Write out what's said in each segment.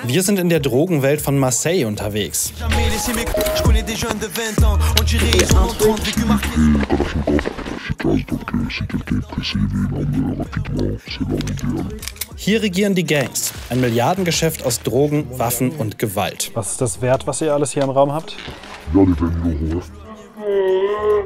Wir sind in der Drogenwelt von Marseille unterwegs. Hier regieren die Gangs. Ein Milliardengeschäft aus Drogen, Waffen und Gewalt. Was ist das wert, was ihr alles hier im Raum habt?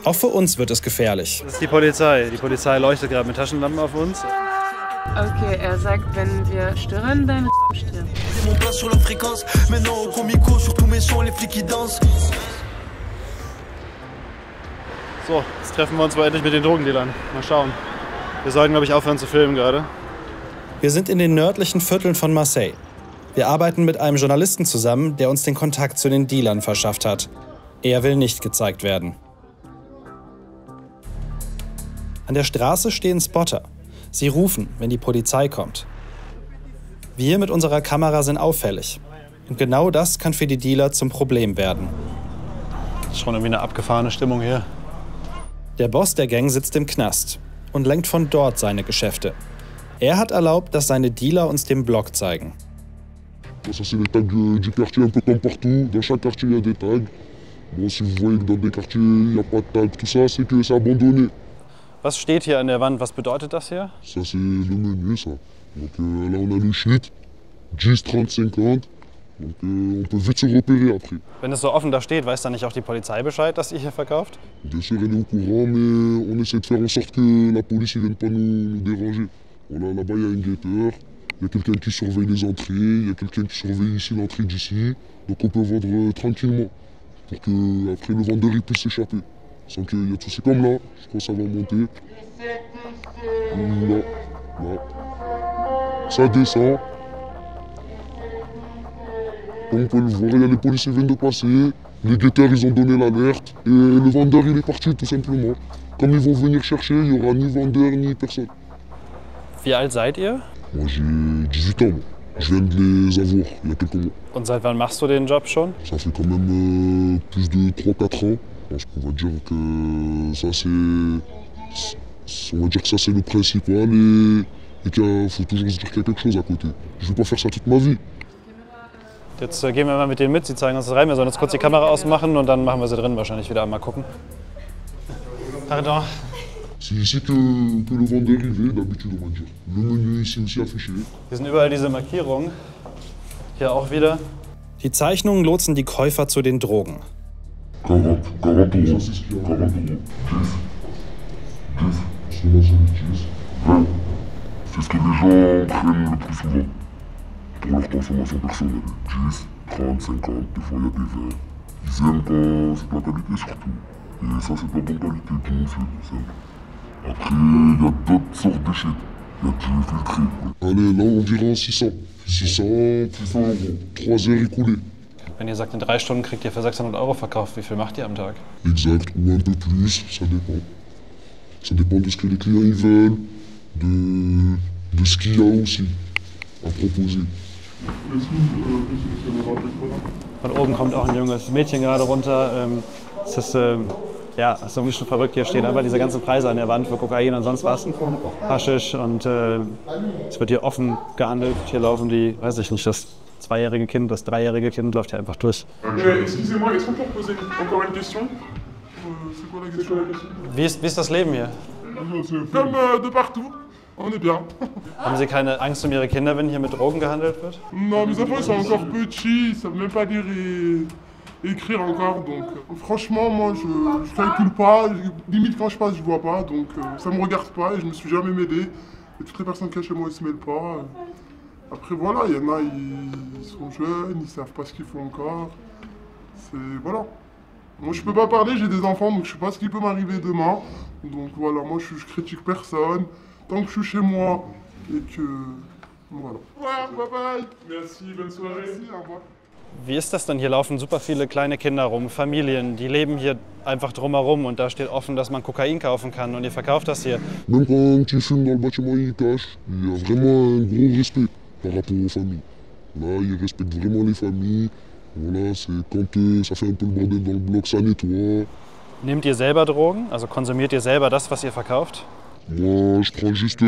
Auch für uns wird es gefährlich. Das ist die Polizei. Die Polizei leuchtet gerade mit Taschenlampen auf uns. Okay, er sagt, wenn wir stören, dann stirbt. So, jetzt treffen wir uns mal endlich mit den Drogendealern. Mal schauen. Wir sollten, glaube ich, aufhören zu filmen gerade. Wir sind in den nördlichen Vierteln von Marseille. Wir arbeiten mit einem Journalisten zusammen, der uns den Kontakt zu den Dealern verschafft hat. Er will nicht gezeigt werden. An der Straße stehen Spotter. Sie rufen, wenn die Polizei kommt. Wir mit unserer Kamera sind auffällig. Und genau das kann für die Dealer zum Problem werden. Das ist schon irgendwie eine abgefahrene Stimmung hier. Der Boss der Gang sitzt im Knast und lenkt von dort seine Geschäfte. Er hat erlaubt, dass seine Dealer uns den Block zeigen. Ça c'est les tags du quartier, un peu comme partout. Dans chaque quartier, il y a des tags. Bon, si vous voyez que dans des quartiers, il n'y a pas de tag, tout ça, c'est que c'est abandonné. Was steht hier an der Wand? Was bedeutet das hier? Ça, c'est le menu, ça. Donc là, on a le shit, 10, 30, 50. Donc on peut vite se repérer après. Wenn es so offen da steht, weiß dann nicht auch die Polizei Bescheid, dass ihr hier verkauft? Bien sûr, elle est au courant, mais on essaie de faire en sorte que la police ne vienne pas nous déranger. Voilà, là-bas, il y a un guetteur, il y a quelqu'un qui surveille les entrées, il y a quelqu'un qui surveille ici l'entrée d'ici. Donc on peut vendre tranquillement, pour que après le vendeur il puisse s'échapper. Sans qu'il y a tout, c'est comme là, je pense que ça va monter. Là, là. Ça descend. Comme on peut le voir, il y a les policiers qui viennent de passer. Les guetteurs, ils ont donné l'alerte. Et le vendeur, il est parti tout simplement. Comme ils vont venir chercher, il n'y aura ni vendeur, ni personne. Wie alt seid ihr? Moi, j'ai 18 ans. Moi. Je viens de les avoir il y a quelques mois. Und seit wann machst du den Job schon? Ça fait quand même plus de 3-4 ans. Parce qu'on va dire que ça, on va dire que ça, c'est le principal et qu'il faut toujours se dire qu'il y a quelque chose à côté. Je ne vais pas faire ça toute ma vie. Jetzt gehen wir mal mit denen mit, sie zeigen uns das rein. Wir sollen jetzt kurz die Kamera ausmachen und dann machen wir sie drin wahrscheinlich wieder einmal gucken. Pardon. C'est ici que le vendeur il est d'habitude, on va dire. Le menu ici aussi affiché. Hier sind überall diese Markierungen. Hier auch wieder. Die Zeichnungen lotsen die Käufer zu den Drogen. 40 euros. 40 euros. 10. 10. Cela c'est le 10. 20. C'est ce que les gens prennent le plus souvent. Pour leur consommation personnelle. 10, 30, 50, des fois il y a des 20. Ils aiment quand c'est de la qualité surtout. Et ça c'est de la bonne qualité, tout simple. Après, il y a d'autres sortes de shit. Il y a du filtré. Allez, là environ 600. 600 euros. 3 heures écoulées. Wenn ihr sagt, in 3 Stunden kriegt ihr für 600 € verkauft, wie viel macht ihr am Tag? Exact, ou un peu plus, ça dépend. Ça dépend de ce que les clients ils veulent, de ce qu'il y a aussi à proposer. Von oben kommt auch ein junges Mädchen gerade runter. Es ist ja, ist irgendwie schon verrückt. Hier stehen einfach diese ganzen Preise an der Wand für Kokain und sonst was. Haschisch und es wird hier offen gehandelt. Hier laufen die, weiß ich nicht, das 2-jährige Kind, das 3-jährige Kind läuft hier einfach durch. Excusez-moi, est-ce qu'on peut poser encore une question? C'est quoi la question? Wie ist das Leben hier? Comme de partout. On est bien. Haben Sie keine Angst um Ihre Kinder, wenn hier mit Drogen gehandelt wird? Non, mes enfants ils sont encore petits, ils savent même pas lire et écrire encore, donc franchement moi je calcule pas, limite quand je passe je vois pas, donc ça me regarde pas et je me suis jamais mêlé. Et toutes les personnes qui sont chez moi ils se mêlent pas. Après voilà, il y en a ils sont jeunes, ils savent pas ce qu'ils font encore. C'est voilà. Moi je peux pas parler, j'ai des enfants donc je sais pas ce qui peut m'arriver demain. Donc voilà, moi je critique personne. Tant que je suis chez moi et que voilà. Ouais, bye bye. Merci, bonne soirée. Merci, au revoir. Wie ist das denn? Hier laufen super viele kleine Kinder rum, Familien, die leben hier einfach drumherum und da steht offen, dass man Kokain kaufen kann und ihr verkauft das hier. Même quand tu fumes dans le bâtiment, ils cachent. Il y a vraiment un gros respect par rapport aux familles. Là, ils respectent vraiment les familles. Voilà, c'est quand ça fait un peu le bordel dans le bloc, ça nettoie. Nehmt ihr selber Drogen? Also konsumiert ihr selber das, was ihr verkauft? Moi, je prends juste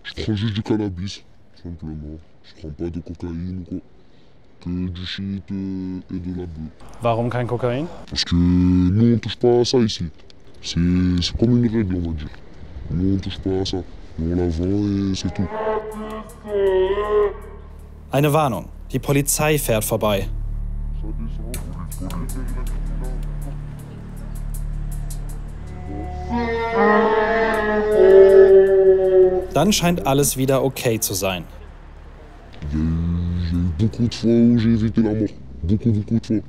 Je prends juste du cannabis, simplement. Je prends pas de cocaïne ou quoi. Que du shit et de la bœuf. Warum kein Kokain? Parce que nous on touche pas à ça ici. C'est comme une règle on va dire. Nous on touche pas à ça. Nous on la vend et c'est tout. Eine Warnung. Die Polizei fährt vorbei. Dann scheint alles wieder okay zu sein. J'ai eu beaucoup de fois où j'ai évité la mort. Beaucoup de fois.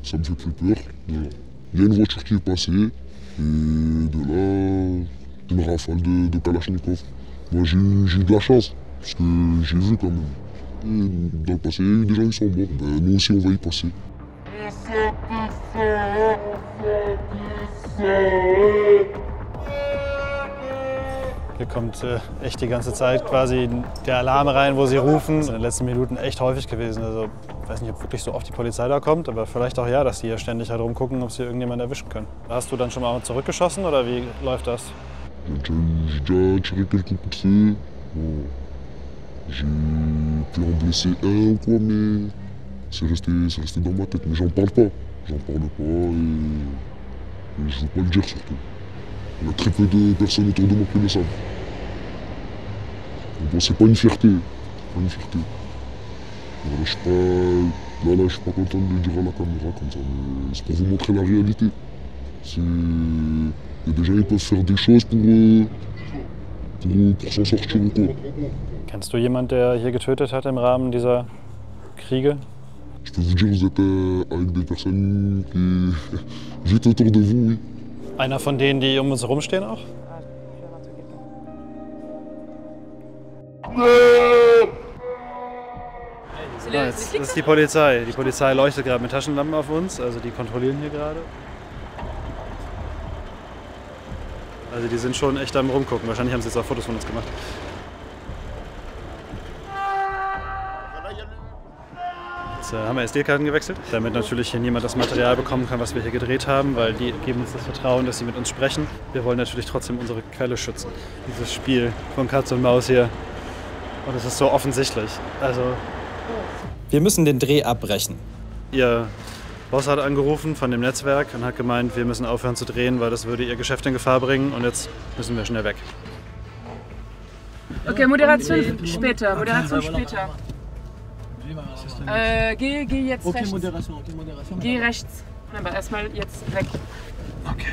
Ça me fait plus peur. Voilà. Il y a une voiture qui est passée et de là, une rafale de Kalachnikov. Moi j'ai eu de la chance parce que j'ai vu quand même. Et dans le passé, il y a eu des gens qui sont morts. Ben, nous aussi on va y passer. Hier kommt echt die ganze Zeit quasi der Alarm rein, wo sie rufen. Das ist in den letzten Minuten echt häufig gewesen. Also ich weiß nicht, ob wirklich so oft die Polizei da kommt, aber vielleicht auch ja, dass die hier ständig halt rumgucken, ob sie irgendjemanden erwischen können. Hast du dann schon mal zurückgeschossen oder wie läuft das? J'ai déjà tiré quelques coups de feu. Bon, j'ai pu en blesser un ou quoi, mais c'est resté dans ma tête. Mais j'en parle pas. J'en parle pas et je veux pas le dire surtout. Il y a très peu de personnes autour de moi qui le savent. Bon, c'est pas une fierté. Pas une fierté. Voilà, je suis pas content de le dire à la caméra comme ça, mais c'est pour vous montrer la réalité. Il y a des gens qui peuvent faire des choses pour s'en sortir ou quoi. Kennst du jemanden, der hier getötet hat im Rahmen dieser Kriege? Je peux vous dire, vous êtes avec des personnes qui vivent autour de vous, oui. Einer von denen, die um uns herumstehen auch? Das ist die Polizei. Die Polizei leuchtet gerade mit Taschenlampen auf uns, also die kontrollieren hier gerade. Also die sind schon echt am Rumgucken. Wahrscheinlich haben sie jetzt auch Fotos von uns gemacht. Jetzt haben wir SD-Karten gewechselt, damit natürlich hier niemand das Material bekommen kann, was wir hier gedreht haben, weil die geben uns das Vertrauen, dass sie mit uns sprechen. Wir wollen natürlich trotzdem unsere Quelle schützen. Dieses Spiel von Katz und Maus hier. Und es ist so offensichtlich. Also Wir müssen den Dreh abbrechen. ihr Boss hat angerufen von dem Netzwerk und hat gemeint, wir müssen aufhören zu drehen, weil das würde ihr Geschäft in Gefahr bringen. Und jetzt müssen wir schnell weg. Okay, Moderation später. Moderation später. Geh jetzt rechts. Geh rechts. Aber erstmal jetzt weg. Okay.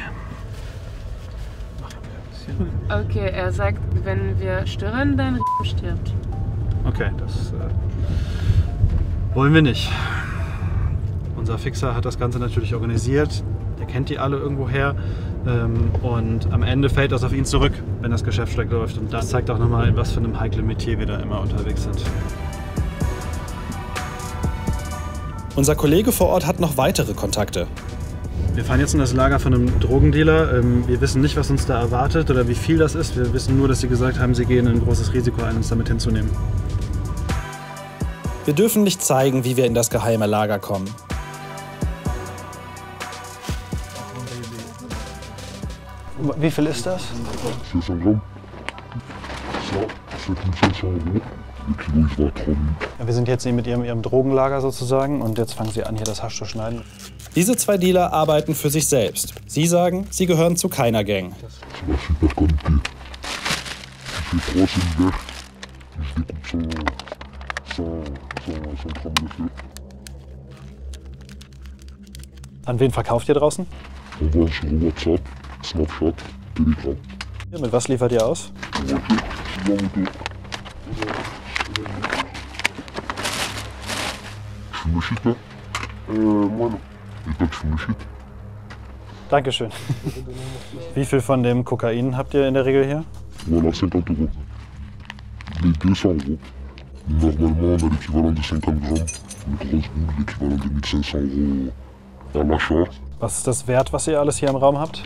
Okay, er sagt, wenn wir stören, dann stirbt. Okay, das wollen wir nicht. Unser Fixer hat das Ganze natürlich organisiert. Der kennt die alle irgendwoher. Und am Ende fällt das auf ihn zurück, wenn das Geschäft schlecht läuft. Und das zeigt auch nochmal, in was für einem heiklen Metier wir da immer unterwegs sind. Unser Kollege vor Ort hat noch weitere Kontakte. Wir fahren jetzt in das Lager von einem Drogendealer. Wir wissen nicht, was uns da erwartet oder wie viel das ist. Wir wissen nur, dass sie gesagt haben, sie gehen ein großes Risiko ein, uns damit hinzunehmen. Wir dürfen nicht zeigen, wie wir in das geheime Lager kommen. Wie viel ist das? 500 Gramm. Ça, c'est 1500 €. Le kilo, il va à 3 000. Wir sind jetzt mit ihrem Drogenlager sozusagen und jetzt fangen sie an, hier das Hasch zu schneiden. Diese zwei Dealer arbeiten für sich selbst. Sie sagen, sie gehören zu keiner Gang. C'est la super qualité. Si c'est 3, c'est une verte. Je découpe sans grammes de feu. An wen verkauft ihr draußen? On vend sur WhatsApp, Snapchat, Telegram. Mit was liefert ihr aus? Tu fumes le shit, là? Moi, non. Et toi, tu fumes le shit? Dankeschön. Wie viel von dem Kokain habt ihr in der Regel hier? Voilà, 50 €. Les 200 €. Normalement, on a l'équivalent de 50 grammes. Une grosse boule, l'équivalent de 1500 € à l'achat. Was ist das wert, was ihr alles hier im Raum habt?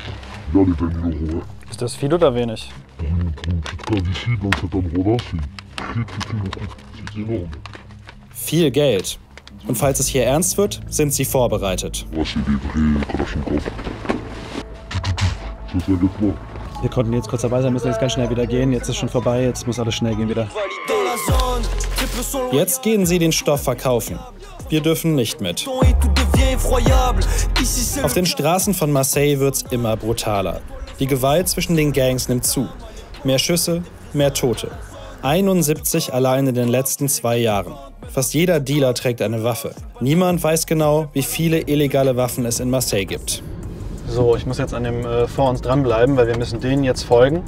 Là, les 20 000 €, hein. Ist das viel oder wenig? Pour une petite cave ici, dans cet endroit-là, c'est très beaucoup. C'est énorme. Viel Geld. Und falls es hier ernst wird, sind sie vorbereitet. Là, c'est des vrais Kalachnikov. Ça s'arrête là. Wir konnten jetzt kurz dabei sein, müssen jetzt ganz schnell wieder gehen. Jetzt ist schon vorbei, jetzt muss alles schnell gehen wieder. Jetzt gehen sie den Stoff verkaufen. Wir dürfen nicht mit. Auf den Straßen von Marseille wird's immer brutaler. Die Gewalt zwischen den Gangs nimmt zu. Mehr Schüsse, mehr Tote. 71 allein in den letzten 2 Jahren. Fast jeder Dealer trägt eine Waffe. Niemand weiß genau, wie viele illegale Waffen es in Marseille gibt. So, ich muss jetzt an dem vor uns dranbleiben, weil wir müssen denen jetzt folgen,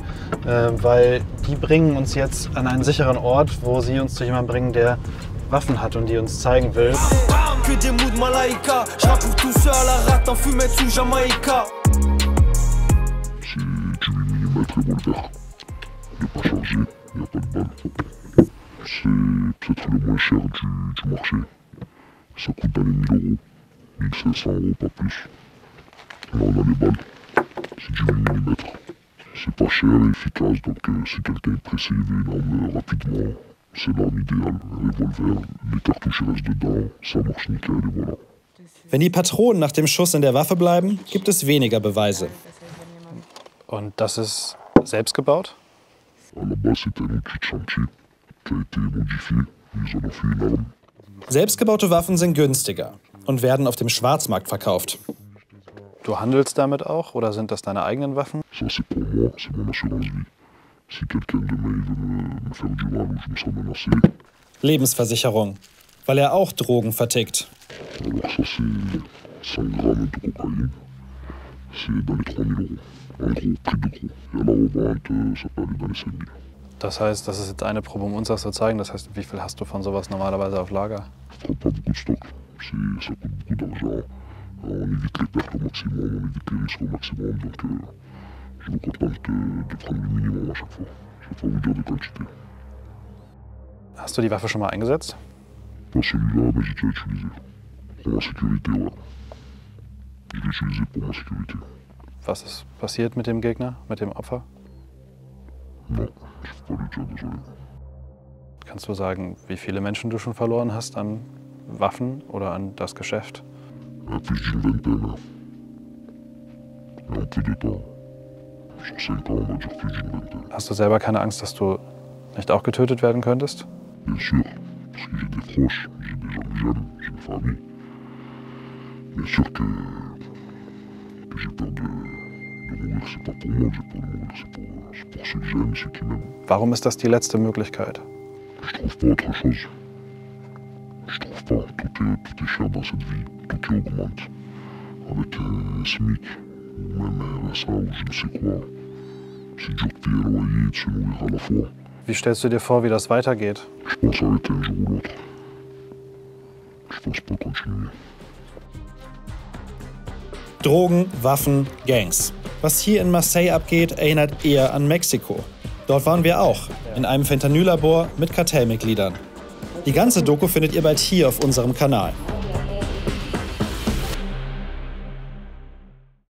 weil die bringen uns jetzt an einen sicheren Ort, wo sie uns zu jemandem bringen, der Waffen hat und die uns zeigen will. C'est peut-être le moins cher du marché. Ça coûte dans les 1000 €, 1500 €, pas plus. Là on a les balles, c'est du 8 mm. C'est pas cher et efficace, donc si quelqu'un est pressé, il veut une arme rapidement, c'est l'arme idéale. Un revolver, les cartouches restent dedans, ça marche nickel et voilà. Wenn die Patronen nach dem Schuss in der Waffe bleiben, gibt es weniger Beweise. Und das ist selbst gebaut? À la base c'était un outil de chantier qui a été modifié, ils en ont fait une arme. Selbstgebaute Waffen sind günstiger und werden auf dem Schwarzmarkt verkauft. Du handelst damit auch oder sind das deine eigenen Waffen? Ça c'est pour moi, c'est mon assurance vie. Si quelqu'un demain il veut me faire du mal ou je me sens menacé. Lebensversicherung, weil er auch Drogen vertickt. Alors ça c'est 100 grammes de cocaïne, c'est dans les 3 000 €. En gros, prix de gros. Et à la revente, ça peut aller dans les 5 000. Das heißt, das ist jetzt eine Probe, um uns das zu zeigen. Das heißt, wie viel hast du von sowas normalerweise auf Lager? Je prends pas beaucoup de stock, ça coûte beaucoup d'argent. On évite les pertes au maximum, on évite les risques au maximum. Donc je me contente de prendre le minimum à chaque fois. Je ne vais pas vous dire de quantité. Hast du die Waffe schon mal eingesetzt? Pas celui-là, mais j'ai déjà utilisé. Pour ma sécurité, ouais. Je l'ai utilisé pour ma sécurité. Was ist passiert mit dem Gegner, mit dem Opfer? Non, je ne peux pas lui dire, désolé. Kannst du sagen, wie viele Menschen du schon verloren hast an Waffen oder an das Geschäft? Plus d'une vingtaine. Et en peu de temps. Sur 5 ans, on va dire plus d'une vingtaine. Hast du selber keine Angst, dass du nicht auch getötet werden könntest? Bien sûr, parce que j'ai des proches, j'ai des gens que j'aime, j'ai une famille. Bien sûr que j'ai peur de mourir, c'est pas pour moi que j'ai peur de mourir, c'est pour ceux que j'aime, ceux qui m'aiment. Warum ist das die letzte Möglichkeit? Je trouve pas autre chose. Je trouve pas. Tout est cher dans cette vie. Tout qui augmente. Avec un SMIC, ou même un RSA, ou je ne sais quoi. C'est dur de payer un loyer et de se nourrir à la fois. Wie stellst du dir vor, wie das weitergeht? Je pense arrêter un jour ou l'autre. Je pense pas continuer. Drogen, Waffen, Gangs. Was hier in Marseille abgeht, erinnert eher an Mexiko. Dort waren wir auch, in einem Fentanyl-Labor mit Kartellmitgliedern. Die ganze Doku findet ihr bald hier auf unserem Kanal.